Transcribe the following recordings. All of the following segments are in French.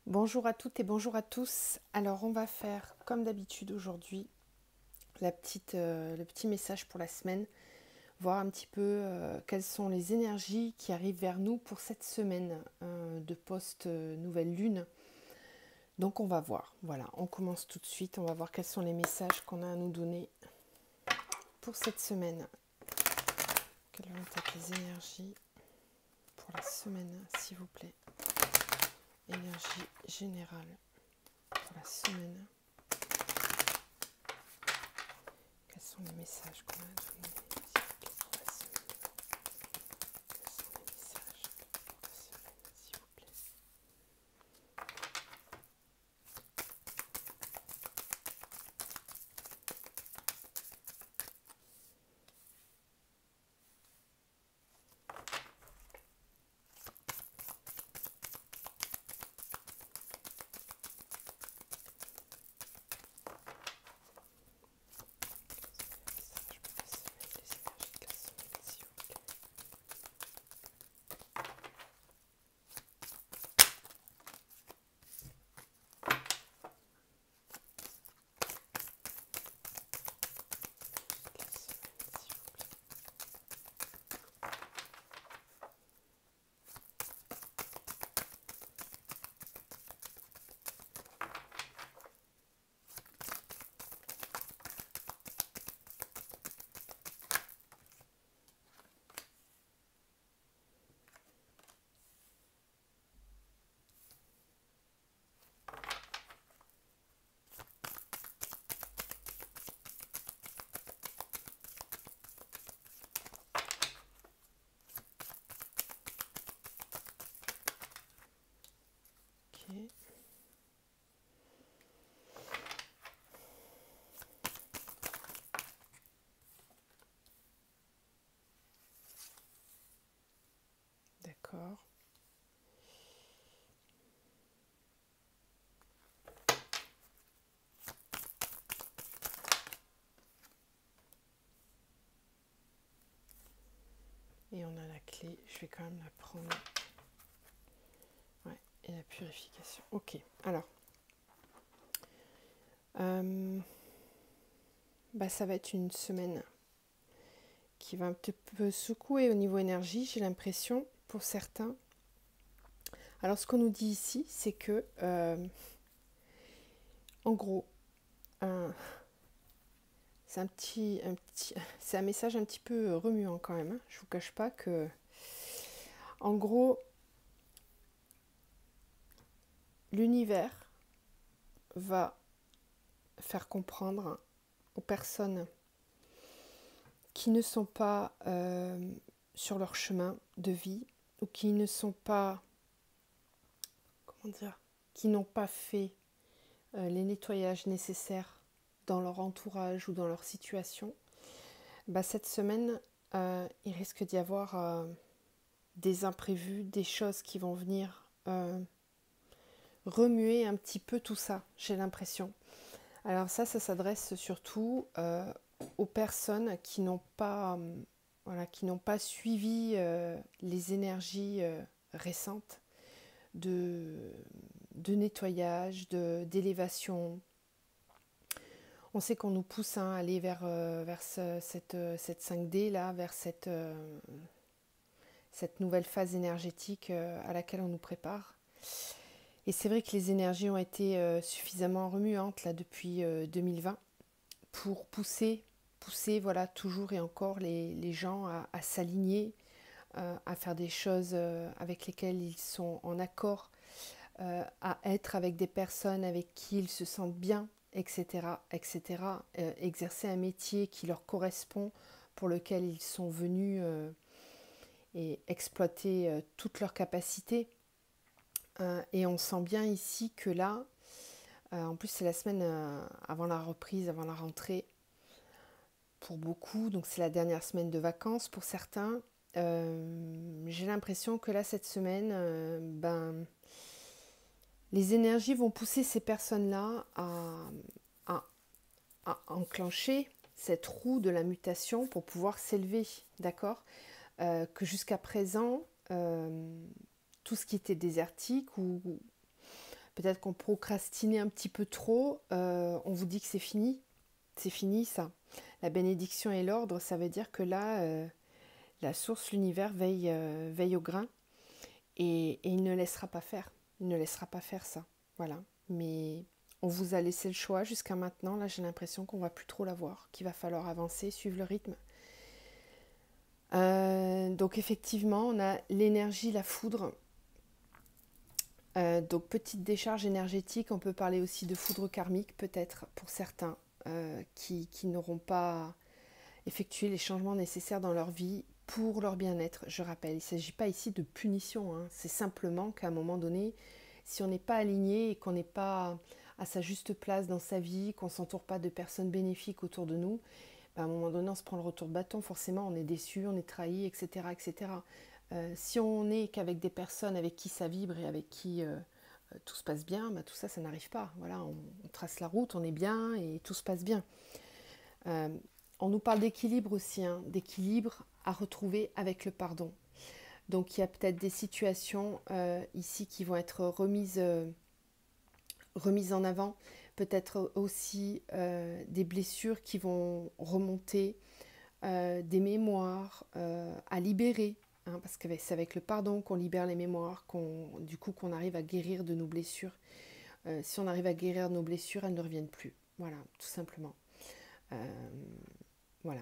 Bonjour à toutes et bonjour à tous. Alors on va faire comme d'habitude aujourd'hui le petit message pour la semaine, voir un petit peu quelles sont les énergies qui arrivent vers nous pour cette semaine de post-nouvelle lune. Donc on va voir, voilà, on commence tout de suite, on va voir quels sont les messages qu'on a à nous donner pour cette semaine. Quelles vont être les énergies pour la semaine, s'il vous plaît. Énergie générale pour la semaine. Quels sont les messages qu'on a à donner pour la semaine? Quels sont les messages pour la semaine, s'il vous plaît? Ok. D'accord. Et on a la clé, je vais quand même la prendre. Ouais, et la purification. Ok, alors. Ça va être une semaine qui va un petit peu secouer au niveau énergie, j'ai l'impression, pour certains. Alors, ce qu'on nous dit ici, c'est que, en gros, c'est un message un petit peu remuant quand même. Hein. Je vous cache pas que, en gros, l'univers va faire comprendre aux personnes qui ne sont pas sur leur chemin de vie ou qui ne sont pas, comment dire, qui n'ont pas fait les nettoyages nécessaires dans leur entourage ou dans leur situation, cette semaine, il risque d'y avoir des imprévus, des choses qui vont venir remuer un petit peu tout ça, j'ai l'impression. Alors ça s'adresse surtout aux personnes qui n'ont pas, qui n'ont pas suivi les énergies récentes de nettoyage, d'élévation. On sait qu'on nous pousse à aller vers cette 5D, là, vers cette nouvelle phase énergétique à laquelle on nous prépare. Et c'est vrai que les énergies ont été suffisamment remuantes là, depuis 2020 pour pousser voilà, toujours et encore les gens à s'aligner, à faire des choses avec lesquelles ils sont en accord, à être avec des personnes avec qui ils se sentent bien, etc. etc. Exercer un métier qui leur correspond, pour lequel ils sont venus et exploiter toutes leurs capacités. Et on sent bien ici que là, en plus c'est la semaine avant la reprise, avant la rentrée, pour beaucoup, donc c'est la dernière semaine de vacances pour certains. J'ai l'impression que là, cette semaine, les énergies vont pousser ces personnes-là à, à enclencher cette roue de la mutation pour pouvoir s'élever, d'accord? Que jusqu'à présent, tout ce qui était désertique ou Peut-être qu'on procrastinait un petit peu trop. On vous dit que c'est fini. C'est fini ça. La bénédiction et l'ordre, ça veut dire que là, la source, l'univers veille au grain et il ne laissera pas faire. Il ne laissera pas faire ça. Voilà. Mais on vous a laissé le choix jusqu'à maintenant. Là, j'ai l'impression qu'on va plus trop l'avoir, qu'il va falloir avancer, suivre le rythme. Donc effectivement, on a l'énergie, la foudre. Donc petite décharge énergétique, on peut parler aussi de foudre karmique peut-être pour certains qui n'auront pas effectué les changements nécessaires dans leur vie pour leur bien-être. Je rappelle, il ne s'agit pas ici de punition, hein. C'est simplement qu'à un moment donné, si on n'est pas aligné et qu'on n'est pas à sa juste place dans sa vie, qu'on ne s'entoure pas de personnes bénéfiques autour de nous, ben à un moment donné on se prend le retour de bâton, forcément on est déçu, on est trahi, etc. etc. Si on n'est qu'avec des personnes avec qui ça vibre et avec qui tout se passe bien, bah, tout ça, ça n'arrive pas. Voilà, on trace la route, on est bien et tout se passe bien. On nous parle d'équilibre aussi, hein, d'équilibre à retrouver avec le pardon. Donc il y a peut-être des situations ici qui vont être remises en avant, peut-être aussi des blessures qui vont remonter, des mémoires à libérer. Hein, parce que c'est avec le pardon qu'on libère les mémoires, qu'on arrive à guérir de nos blessures. Si on arrive à guérir nos blessures, elles ne reviennent plus. Voilà, tout simplement. Voilà.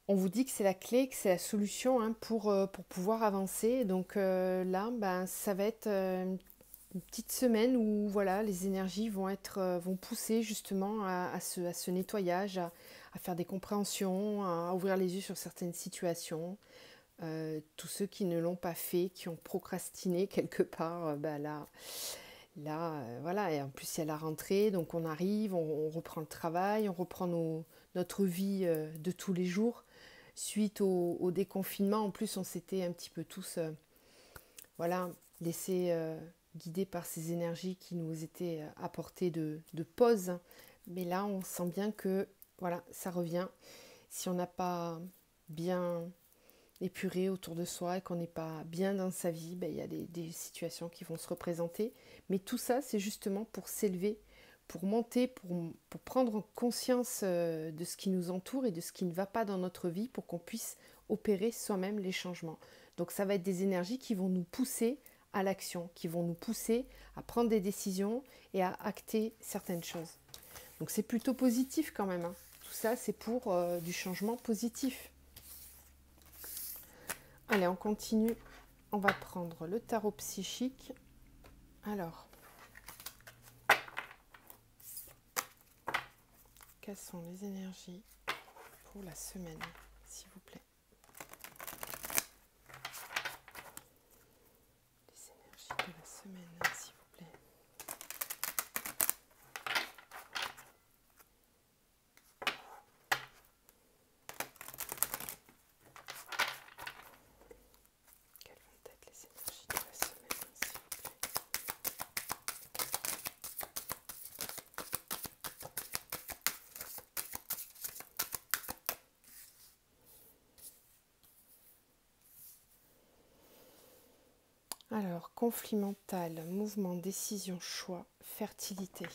On vous dit que c'est la clé, que c'est la solution hein, pour pouvoir avancer. Donc là, ben, ça va être une petite semaine où voilà, les énergies vont pousser justement à ce nettoyage, à faire des compréhensions, à ouvrir les yeux sur certaines situations. Tous ceux qui ne l'ont pas fait, qui ont procrastiné quelque part, voilà, et en plus il y a la rentrée, donc on arrive, on reprend le travail, on reprend notre vie de tous les jours. Suite au déconfinement, en plus on s'était un petit peu tous voilà, laissés guider par ces énergies qui nous étaient apportées de pause. Mais là on sent bien que voilà, ça revient. Si on n'a pas bien épuré autour de soi et qu'on n'est pas bien dans sa vie, ben, il y a des situations qui vont se représenter. Mais tout ça, c'est justement pour s'élever, pour monter, pour prendre conscience de ce qui nous entoure et de ce qui ne va pas dans notre vie pour qu'on puisse opérer soi-même les changements. Donc ça va être des énergies qui vont nous pousser à l'action, qui vont nous pousser à prendre des décisions et à acter certaines choses. Donc c'est plutôt positif quand même, hein. Tout ça, c'est pour du changement positif. Allez, on continue. On va prendre le tarot psychique. Alors, quelles sont les énergies pour la semaine, s'il vous plaît? Les énergies de la semaine, s'il vous plaît. Quelles vont être les énergies de la semaine, s'il vous plaît? Alors, conflit mental, mouvement, décision, choix, fertilité.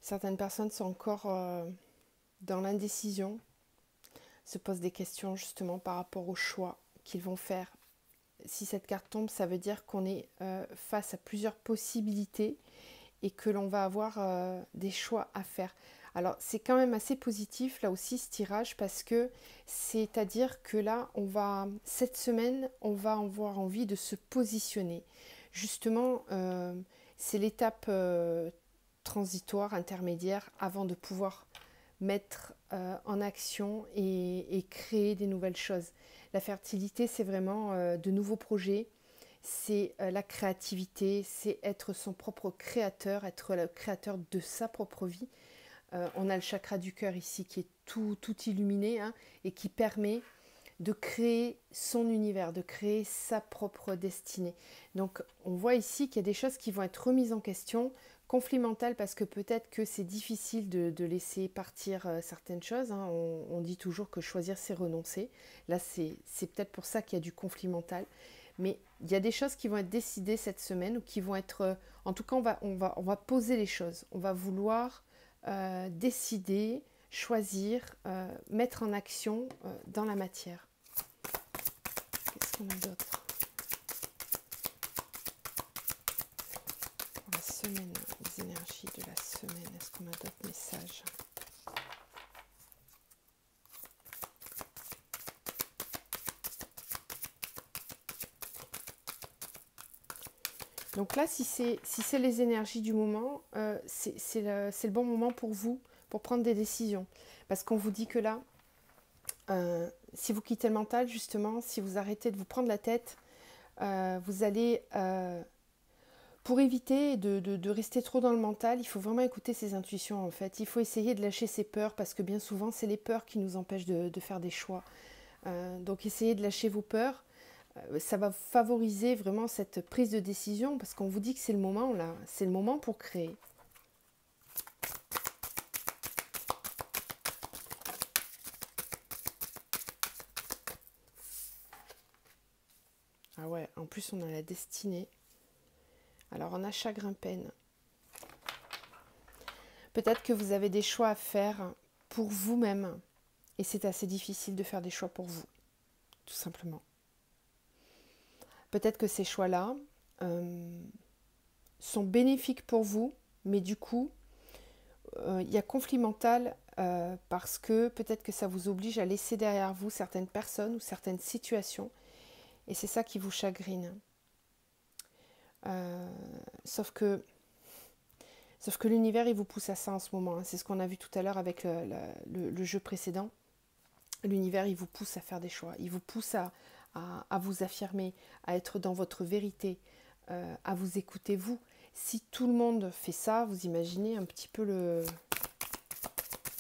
Certaines personnes sont encore dans l'indécision, se posent des questions justement par rapport au choix qu'ils vont faire. Si cette carte tombe, ça veut dire qu'on est face à plusieurs possibilités et que l'on va avoir des choix à faire. Alors c'est quand même assez positif là aussi ce tirage parce que c'est-à-dire que là cette semaine on va avoir envie de se positionner. Justement c'est l'étape transitoire, intermédiaire avant de pouvoir mettre en action et créer des nouvelles choses. La fertilité c'est vraiment de nouveaux projets. C'est la créativité, c'est être son propre créateur, être le créateur de sa propre vie. On a le chakra du cœur ici qui est tout illuminé hein, et qui permet de créer son univers, de créer sa propre destinée. Donc on voit ici qu'il y a des choses qui vont être remises en question, conflit mental parce que peut-être que c'est difficile de laisser partir certaines choses. Hein. On dit toujours que choisir c'est renoncer. Là c'est peut-être pour ça qu'il y a du conflit mental. Mais il y a des choses qui vont être décidées cette semaine ou qui vont être... en tout cas, on va poser les choses. On va vouloir décider, choisir, mettre en action dans la matière. Qu'est-ce qu'on a d'autre pour la semaine, les énergies de la semaine? Est-ce qu'on a d'autres messages? Donc là, si c'est les énergies du moment, c'est le bon moment pour vous, pour prendre des décisions. Parce qu'on vous dit que là, si vous quittez le mental, justement, si vous arrêtez de vous prendre la tête, vous allez, pour éviter de rester trop dans le mental, il faut vraiment écouter ses intuitions, en fait. Il faut essayer de lâcher ses peurs, parce que bien souvent, c'est les peurs qui nous empêchent de faire des choix. Donc essayez de lâcher vos peurs. Ça va favoriser vraiment cette prise de décision, parce qu'on vous dit que c'est le moment là, c'est le moment pour créer. Ah ouais, en plus on a la destinée. Alors on a chagrin-peine. Peut-être que vous avez des choix à faire pour vous-même, et c'est assez difficile de faire des choix pour vous, tout simplement. Peut-être que ces choix-là sont bénéfiques pour vous, mais du coup, il y a conflit mental parce que peut-être que ça vous oblige à laisser derrière vous certaines personnes ou certaines situations, et c'est ça qui vous chagrine. Sauf que l'univers, il vous pousse à ça en ce moment. Hein. C'est ce qu'on a vu tout à l'heure avec le jeu précédent. L'univers, il vous pousse à faire des choix. Il vous pousse à vous affirmer, à être dans votre vérité, à vous écouter vous. Si tout le monde fait ça, vous imaginez un petit peu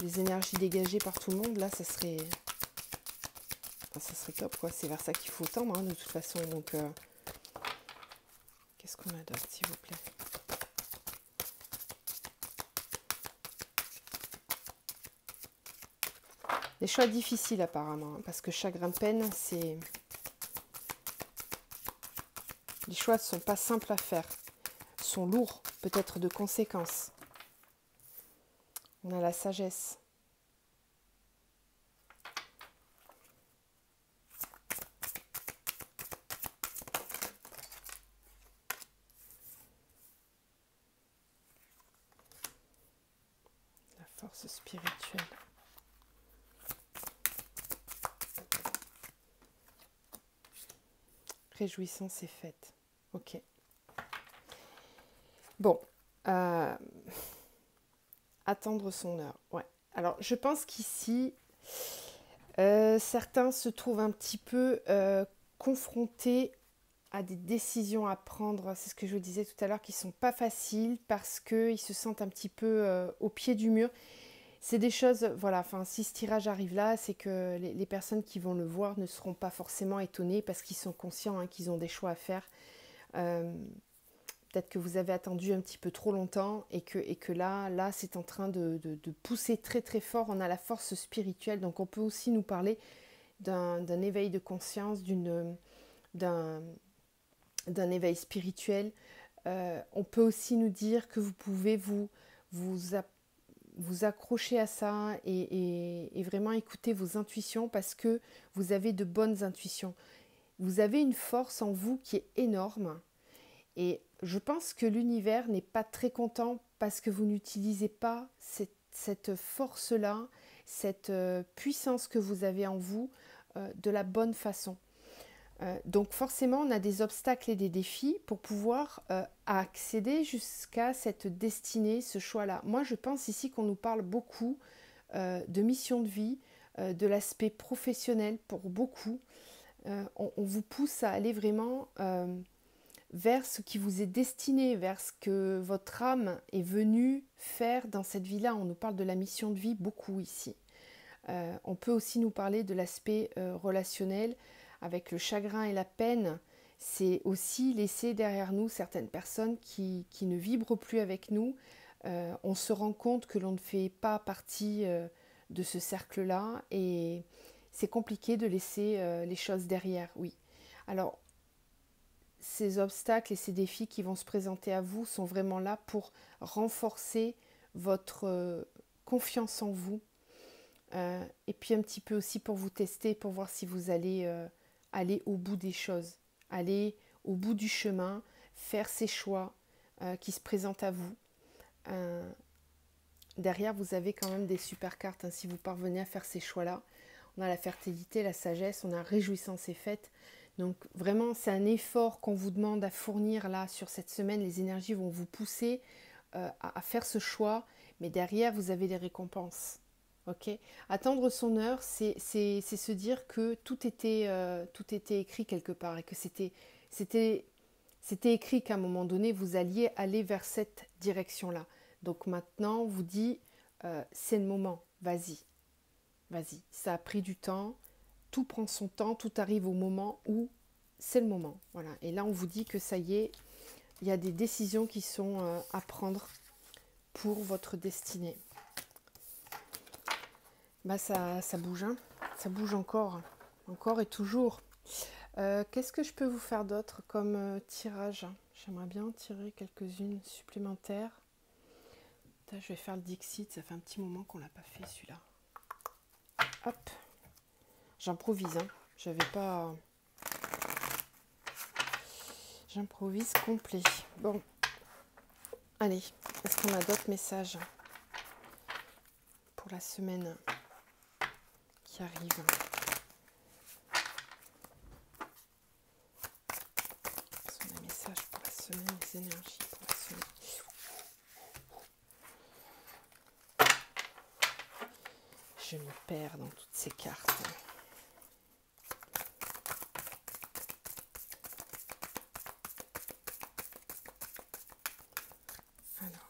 les énergies dégagées par tout le monde. Là, ça serait top, quoi. C'est vers ça qu'il faut tendre, hein, de toute façon. Donc, qu'est-ce qu'on a d'autre, s'il vous plaît? Des choix difficiles apparemment, hein, parce que chagrin-peine, c'est... Les choix ne sont pas simples à faire, sont lourds, peut-être de conséquences. On a la sagesse. La force spirituelle. Réjouissance est faite. Ok. Bon. Attendre son heure. Ouais. Alors, je pense qu'ici, certains se trouvent un petit peu confrontés à des décisions à prendre. C'est ce que je vous disais tout à l'heure, qui ne sont pas faciles parce qu'ils se sentent un petit peu au pied du mur. C'est des choses, voilà, enfin, si ce tirage arrive là, c'est que les personnes qui vont le voir ne seront pas forcément étonnées parce qu'ils sont conscients, hein, qu'ils ont des choix à faire. Peut-être que vous avez attendu un petit peu trop longtemps et que là c'est en train de pousser très très fort. On a la force spirituelle, donc on peut aussi nous parler d'un éveil de conscience, d'un éveil spirituel. On peut aussi nous dire que vous pouvez vous accrocher à ça et vraiment écouter vos intuitions parce que vous avez de bonnes intuitions. Vous avez une force en vous qui est énorme et je pense que l'univers n'est pas très content parce que vous n'utilisez pas cette force-là, cette puissance que vous avez en vous de la bonne façon. Donc forcément, on a des obstacles et des défis pour pouvoir accéder jusqu'à cette destinée, ce choix-là. Moi, je pense ici qu'on nous parle beaucoup de mission de vie, de l'aspect professionnel pour beaucoup. On vous pousse à aller vraiment vers ce qui vous est destiné, vers ce que votre âme est venue faire dans cette vie-là. On nous parle de la mission de vie beaucoup ici. On peut aussi nous parler de l'aspect relationnel, avec le chagrin et la peine. C'est aussi laisser derrière nous certaines personnes qui ne vibrent plus avec nous. On se rend compte que l'on ne fait pas partie de ce cercle-là et c'est compliqué de laisser les choses derrière, oui. Alors, ces obstacles et ces défis qui vont se présenter à vous sont vraiment là pour renforcer votre confiance en vous, et puis un petit peu aussi pour vous tester, pour voir si vous allez aller au bout des choses, aller au bout du chemin, faire ces choix qui se présentent à vous. Derrière, vous avez quand même des super cartes, hein, si vous parvenez à faire ces choix-là. On a la fertilité, la sagesse, on a réjouissance et fête. Donc vraiment, c'est un effort qu'on vous demande à fournir là sur cette semaine. Les énergies vont vous pousser à faire ce choix, mais derrière, vous avez les récompenses. Ok. Attendre son heure, c'est se dire que tout était écrit quelque part et que c'était écrit qu'à un moment donné, vous alliez aller vers cette direction-là. Donc maintenant, on vous dit, c'est le moment, vas-y, vas-y. Ça a pris du temps, tout prend son temps, tout arrive au moment où c'est le moment. Voilà. Et là, on vous dit que ça y est, il y a des décisions qui sont à prendre pour votre destinée. Bah ça bouge, hein. Ça bouge encore et toujours. Qu'est-ce que je peux vous faire d'autre comme tirage? J'aimerais bien tirer quelques-unes supplémentaires. Je vais faire le Dixit, ça fait un petit moment qu'on l'a pas fait celui-là. Hop, j'improvise, hein. J'avais pas... J'improvise complet. Bon, allez, est-ce qu'on a d'autres messages pour la semaine qui arrive? Est-ce qu'on a des messages pour la semaine, les énergies pour la semaine? Je me perds dans toutes ces cartes. Alors.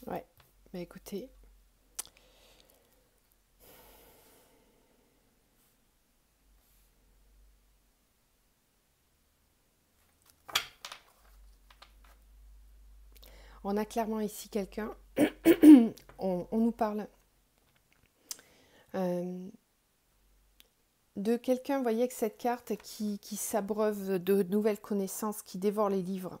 Ouais, bah écoutez, on a clairement ici quelqu'un, on nous parle de quelqu'un, vous voyez, avec cette carte qui s'abreuve de nouvelles connaissances, qui dévore les livres.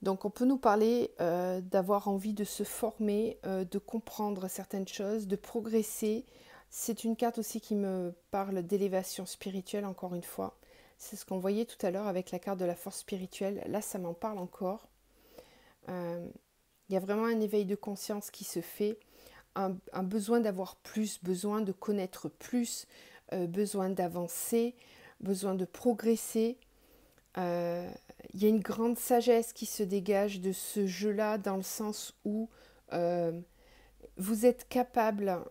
Donc on peut nous parler d'avoir envie de se former, de comprendre certaines choses, de progresser. C'est une carte aussi qui me parle d'élévation spirituelle, encore une fois. C'est ce qu'on voyait tout à l'heure avec la carte de la force spirituelle. Là, ça m'en parle encore. Il y a vraiment un éveil de conscience qui se fait, un besoin d'avoir plus, besoin de connaître plus, besoin d'avancer, besoin de progresser. Il y a une grande sagesse qui se dégage de ce jeu-là, dans le sens où vous êtes capable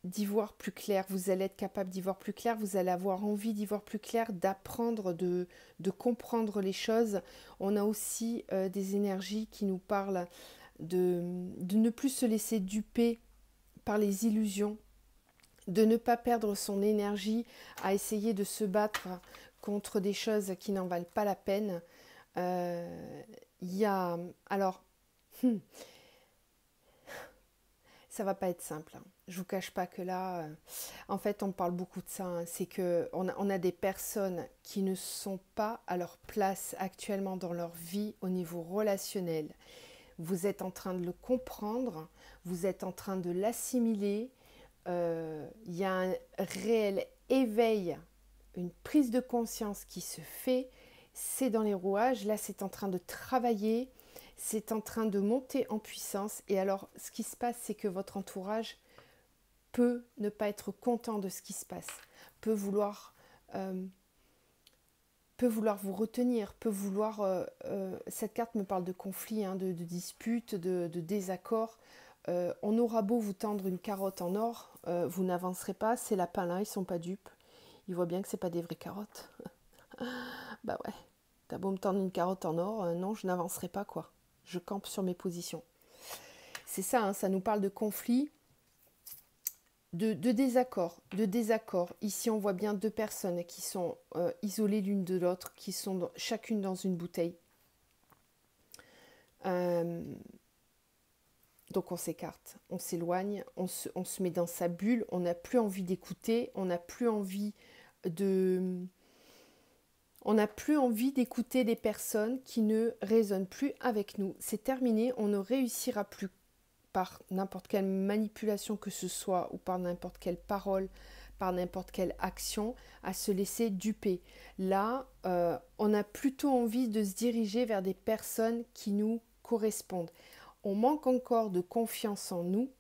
d'y voir plus clair, vous allez être capable d'y voir plus clair, vous allez avoir envie d'y voir plus clair, d'apprendre, de comprendre les choses. On a aussi des énergies qui nous parlent de ne plus se laisser duper par les illusions, de ne pas perdre son énergie à essayer de se battre contre des choses qui n'en valent pas la peine. Il y a... Alors, ça va pas être simple, hein. Je vous cache pas que là, en fait, on parle beaucoup de ça, hein. C'est que on a des personnes qui ne sont pas à leur place actuellement dans leur vie au niveau relationnel. Vous êtes en train de le comprendre, vous êtes en train de l'assimiler. Il y a un réel éveil, une prise de conscience qui se fait. C'est dans les rouages, là c'est en train de travailler, c'est en train de monter en puissance. Et alors ce qui se passe, c'est que votre entourage peut ne pas être content de ce qui se passe, peut vouloir vous retenir, peut vouloir... cette carte me parle de conflits, hein, de disputes, de désaccords. On aura beau vous tendre une carotte en or, vous n'avancerez pas. Ces lapins-là, ils ne sont pas dupes. Ils voient bien que c'est pas des vraies carottes. Bah ouais, t'as beau me tendre une carotte en or, non, je n'avancerai pas, quoi. Je campe sur mes positions. C'est ça, hein, ça nous parle de conflit, de désaccord, Ici, on voit bien deux personnes qui sont isolées l'une de l'autre, qui sont chacune dans une bouteille. Donc on s'écarte, on s'éloigne, on se met dans sa bulle, on n'a plus envie d'écouter, on n'a plus envie d'écouter des personnes qui ne résonnent plus avec nous. C'est terminé, on ne réussira plus par n'importe quelle manipulation que ce soit ou par n'importe quelle parole, par n'importe quelle action, à se laisser duper. Là, on a plutôt envie de se diriger vers des personnes qui nous correspondent. On manque encore de confiance en nous,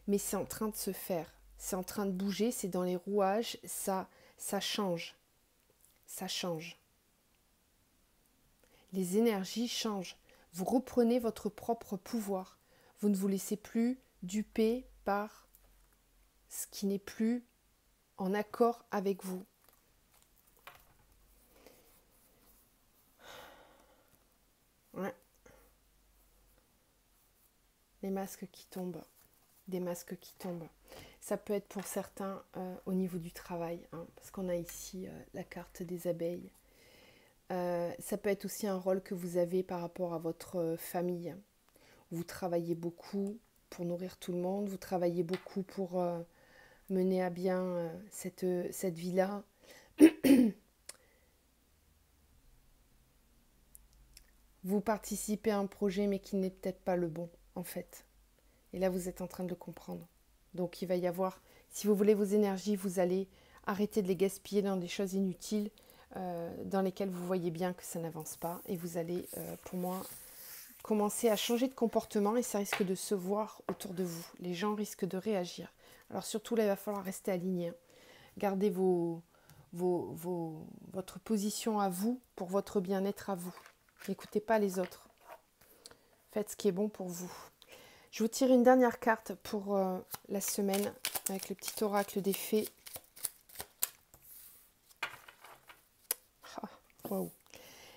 mais c'est en train de se faire. C'est en train de bouger, c'est dans les rouages, ça change. Ça change. Les énergies changent. Vous reprenez votre propre pouvoir. Vous ne vous laissez plus duper par ce qui n'est plus en accord avec vous. Ouais. Les masques qui tombent. Des masques qui tombent. Ça peut être pour certains au niveau du travail, hein, parce qu'on a ici la carte des abeilles. Ça peut être aussi un rôle que vous avez par rapport à votre famille. Vous travaillez beaucoup pour nourrir tout le monde, vous travaillez beaucoup pour mener à bien cette vie-là. Vous participez à un projet mais qui n'est peut-être pas le bon en fait. Et là vous êtes en train de le comprendre. Donc il va y avoir, si vous voulez vos énergies, vous allez arrêter de les gaspiller dans des choses inutiles dans lesquelles vous voyez bien que ça n'avance pas. Et vous allez, pour moi, commencer à changer de comportement et ça risque de se voir autour de vous. Les gens risquent de réagir. Alors surtout là, il va falloir rester aligné. Gardez votre position à vous pour votre bien-être à vous. N'écoutez pas les autres. Faites ce qui est bon pour vous. Je vous tire une dernière carte pour la semaine avec le petit oracle des fées. Ah, wow.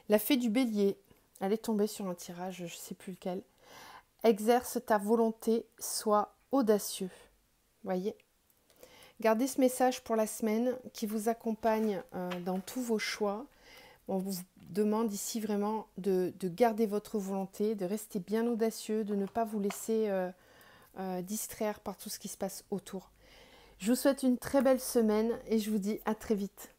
La fée du bélier. Elle est tombée sur un tirage, je ne sais plus lequel. Exerce ta volonté, sois audacieux. Voyez. Gardez ce message pour la semaine qui vous accompagne dans tous vos choix. On vous demande ici vraiment de garder votre volonté, de rester bien audacieux, de ne pas vous laisser distraire par tout ce qui se passe autour. Je vous souhaite une très belle semaine et je vous dis à très vite.